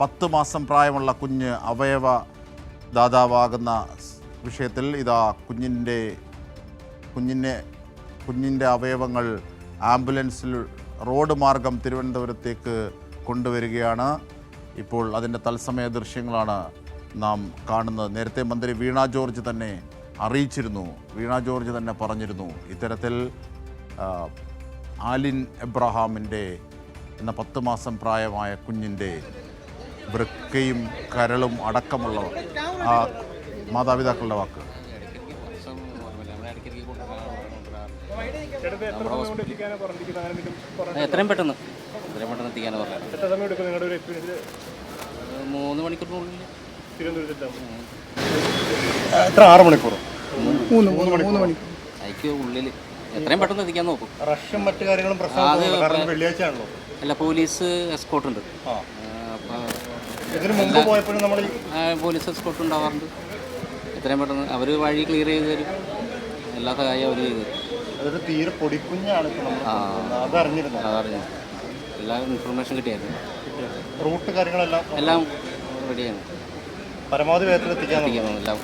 10 മാസം പ്രായമുള്ള കുഞ്ഞ് അവയവ ദാതാവാകുന്ന വിഷയത്തിൽ ഇതാ കുഞ്ഞിൻ്റെ അവയവങ്ങൾ ആംബുലൻസിൽ റോഡ് മാർഗം തിരുവനന്തപുരത്തേക്ക് കൊണ്ടുവരികയാണ്. ഇപ്പോൾ അതിൻ്റെ തത്സമയ ദൃശ്യങ്ങളാണ് നാം കാണുന്നത്. നേരത്തെ മന്ത്രി വീണ ജോർജ് തന്നെ അറിയിച്ചിരുന്നു, വീണ ജോർജ് തന്നെ പറഞ്ഞിരുന്നു ഇത്തരത്തിൽ ആലിൻ എബ്രഹാമിൻ്റെ എന്ന 10 മാസം പ്രായമായ കുഞ്ഞിൻ്റെ വൃക്കയും കരളും അടക്കമുള്ള ആ മാതാപിതാക്കളുടെ വാക്ക്. എത്രയും പെട്ടെന്ന് എത്തിക്കാനാണ് പറഞ്ഞത്. 3 മണിക്കൂറിനുള്ളിൽ. എത്ര 6 മണിക്കൂറോ? 3 മണിക്കൂർ അതിക്ക് ഉള്ളിൽ എത്രയും പെട്ടെന്ന് എത്തിക്കാൻ നോക്കും. റഷ്യും മറ്റു കാര്യങ്ങളും വെള്ളിയാഴ്ച ആണല്ലോ. അല്ല, പോലീസ് എസ്കോർട്ട് ഉണ്ട്. ഇതിന് മുമ്പ് പോയപ്പോഴും നമ്മൾ പോലീസ് എസ്കോർട്ട് ഉണ്ടാവാറുണ്ട്. എത്രയും പെട്ടെന്ന് അവർ വഴി ക്ലിയർ ചെയ്ത് തരും. എല്ലാ സഹായവും അവർ ചെയ്തു തരും. അതൊരു തീരെ പൊടിക്കുഞ്ഞാണ്. അതറിഞ്ഞിരുന്നു. എല്ലാ ഇൻഫർമേഷൻ കിട്ടിയായിരുന്നു. റൂട്ട് കാര്യങ്ങളെല്ലാം എല്ലാം റെഡിയാണ്. പരമാവധി വേഗത്തിൽ എത്തിക്കാൻ എല്ലാം